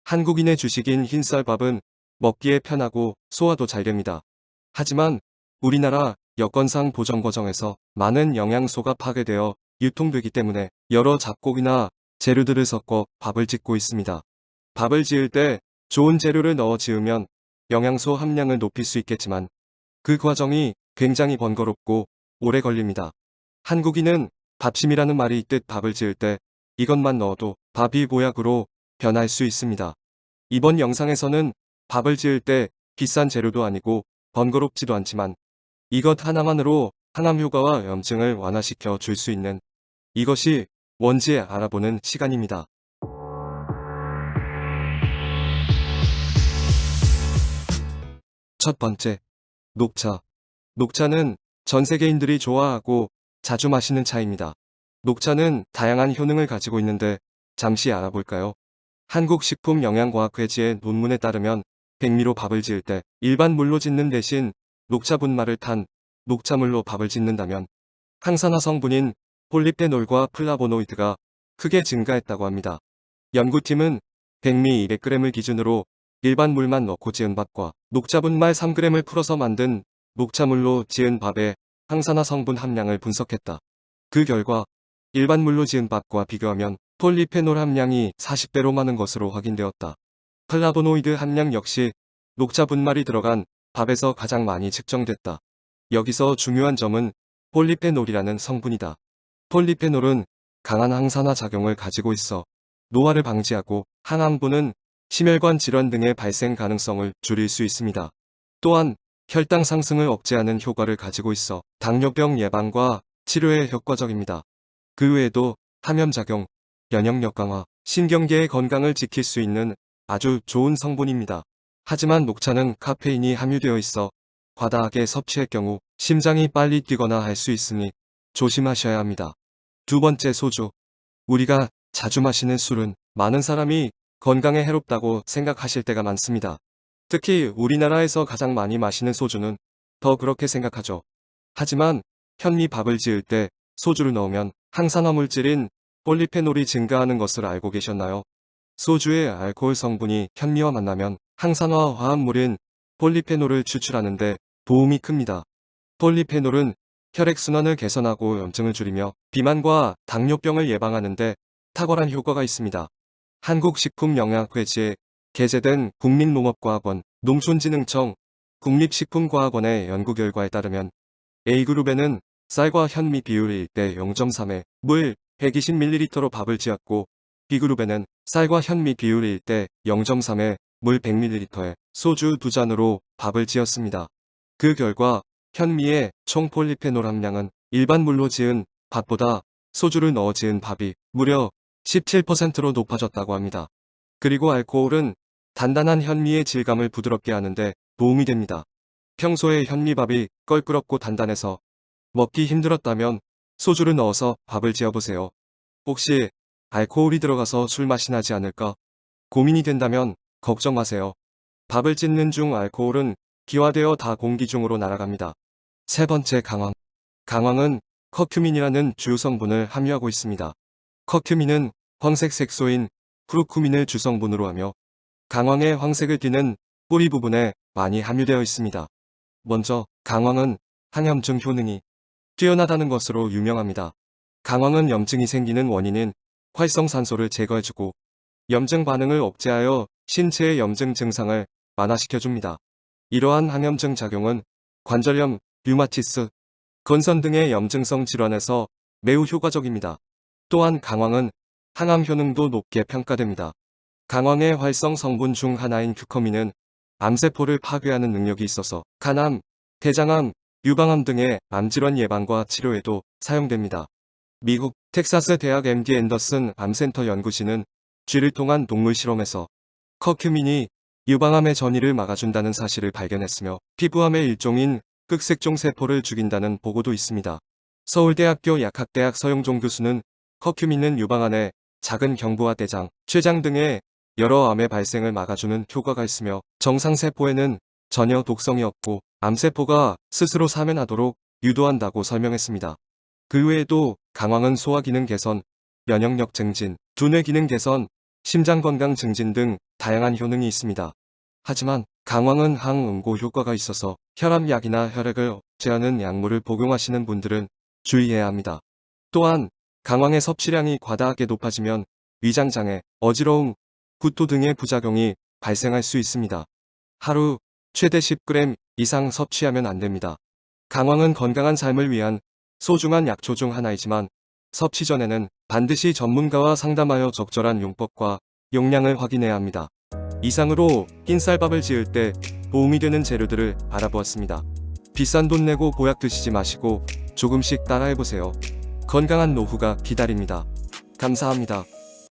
한국인의 주식인 흰쌀밥은 먹기에 편하고 소화도 잘 됩니다. 하지만 우리나라 여건상 보정 과정에서 많은 영양소가 파괴되어 유통되기 때문에 여러 잡곡이나 재료들을 섞어 밥을 짓고 있습니다. 밥을 지을 때 좋은 재료를 넣어 지으면 영양소 함량을 높일 수 있겠지만 그 과정이 굉장히 번거롭고 오래 걸립니다. 한국인은 밥심이라는 말이 있듯 밥을 지을 때 이것만 넣어도 밥이 보약으로 변할 수 있습니다. 이번 영상에서는 밥을 지을 때 비싼 재료도 아니고 번거롭지도 않지만 이것 하나만으로 항암 효과와 염증을 완화시켜 줄 수 있는 이것이 뭔지 알아보는 시간입니다. 첫 번째, 녹차. 녹차는 전 세계인들이 좋아하고 자주 마시는 차입니다. 녹차는 다양한 효능을 가지고 있는데 잠시 알아볼까요? 한국식품영양과학회지의 논문에 따르면 백미로 밥을 지을 때 일반 물로 짓는 대신 녹차 분말을 탄 녹차물로 밥을 짓는다면 항산화 성분인 폴리페놀과 플라보노이드가 크게 증가했다고 합니다. 연구팀은 백미 200g을 기준으로 일반 물만 넣고 지은 밥과 녹차 분말 3g을 풀어서 만든 녹차물로 지은 밥의 항산화 성분 함량을 분석했다. 그 결과 일반 물로 지은 밥과 비교하면 폴리페놀 함량이 40배로 많은 것으로 확인되었다. 플라보노이드 함량 역시 녹차 분말이 들어간 밥에서 가장 많이 측정됐다. 여기서 중요한 점은 폴리페놀이라는 성분이다. 폴리페놀은 강한 항산화 작용을 가지고 있어 노화를 방지하고 항암분은 심혈관 질환 등의 발생 가능성을 줄일 수 있습니다. 또한 혈당 상승을 억제하는 효과를 가지고 있어 당뇨병 예방과 치료에 효과적입니다. 그 외에도 항염작용, 면역력 강화, 신경계의 건강을 지킬 수 있는 아주 좋은 성분입니다. 하지만 녹차는 카페인이 함유되어 있어 과다하게 섭취할 경우 심장이 빨리 뛰거나 할 수 있으니 조심하셔야 합니다. 두 번째, 소주. 우리가 자주 마시는 술은 많은 사람이 건강에 해롭다고 생각하실 때가 많습니다. 특히 우리나라에서 가장 많이 마시는 소주는 더 그렇게 생각하죠. 하지만 현미밥을 지을 때 소주를 넣으면 항산화 물질인 폴리페놀이 증가하는 것을 알고 계셨나요? 소주의 알코올 성분이 현미와 만나면 항산화 화합물인 폴리페놀을 추출하는데 도움이 큽니다. 폴리페놀은 혈액순환을 개선하고 염증을 줄이며 비만과 당뇨병을 예방하는데 탁월한 효과가 있습니다. 한국식품영양학회지에 게재된 국민농업과학원, 농촌진흥청, 국립식품과학원의 연구 결과에 따르면 A그룹에는 쌀과 현미 비율이 1대 0.3에 물 120ml로 밥을 지었고 B그룹에는 쌀과 현미 비율이 1대 0.3에 물 100ml에 소주 2잔으로 밥을 지었습니다. 그 결과 현미의 총 폴리페놀 함량은 일반 물로 지은 밥보다 소주를 넣어 지은 밥이 무려 17%로 높아졌다고 합니다. 그리고 알코올은 단단한 현미의 질감을 부드럽게 하는데 도움이 됩니다. 평소에 현미밥이 껄끄럽고 단단해서 먹기 힘들었다면 소주를 넣어서 밥을 지어보세요. 혹시 알코올이 들어가서 술맛이 나지 않을까 고민이 된다면 걱정 마세요. 밥을 짓는 중 알코올은 기화되어 다 공기 중으로 날아갑니다. 세 번째, 강황. 강황은 커큐민이라는 주요 성분을 함유하고 있습니다. 커큐민은 황색 색소인 쿠르쿠민을 주성분으로 하며 강황의 황색을 띠는 뿌리 부분에 많이 함유되어 있습니다. 먼저 강황은 항염증 효능이 뛰어나다는 것으로 유명합니다. 강황은 염증이 생기는 원인인 활성산소를 제거해주고 염증 반응을 억제하여 신체의 염증 증상을 완화시켜줍니다. 이러한 항염증 작용은 관절염, 류마티스, 건선 등의 염증성 질환에서 매우 효과적입니다. 또한 강황은 항암 효능도 높게 평가됩니다. 강황의 활성 성분 중 하나인 규커민은 암세포를 파괴하는 능력이 있어서 간암, 대장암, 유방암 등의 암질환 예방과 치료에도 사용됩니다. 미국 텍사스 대학 MD 앤더슨 암센터 연구진은 쥐를 통한 동물 실험에서 커큐민이 유방암의 전이를 막아준다는 사실을 발견했으며 피부암의 일종인 극색종 세포를 죽인다는 보고도 있습니다. 서울대학교 약학대학 서영종 교수는 커큐민은 유방암의 작은 경부와 대장, 췌장 등의 여러 암의 발생을 막아주는 효과가 있으며 정상세포에는 전혀 독성이 없고 암세포가 스스로 사면하도록 유도한다고 설명했습니다. 그 외에도 강황은 소화기능 개선, 면역력 증진, 두뇌 기능 개선, 심장 건강 증진 등 다양한 효능이 있습니다. 하지만 강황은 항응고 효과가 있어서 혈압약이나 혈액을 억제하는 약물을 복용하시는 분들은 주의해야 합니다. 또한 강황의 섭취량이 과다하게 높아지면 위장장애, 어지러움, 구토 등의 부작용이 발생할 수 있습니다. 하루 최대 10g 이상 섭취하면 안 됩니다. 강황은 건강한 삶을 위한 소중한 약초 중 하나이지만 섭취 전에는 반드시 전문가와 상담하여 적절한 용법과 용량을 확인해야 합니다. 이상으로 흰쌀밥을 지을 때 도움이 되는 재료들을 알아보았습니다. 비싼 돈 내고 보약 드시지 마시고 조금씩 따라해보세요. 건강한 노후가 기다립니다. 감사합니다.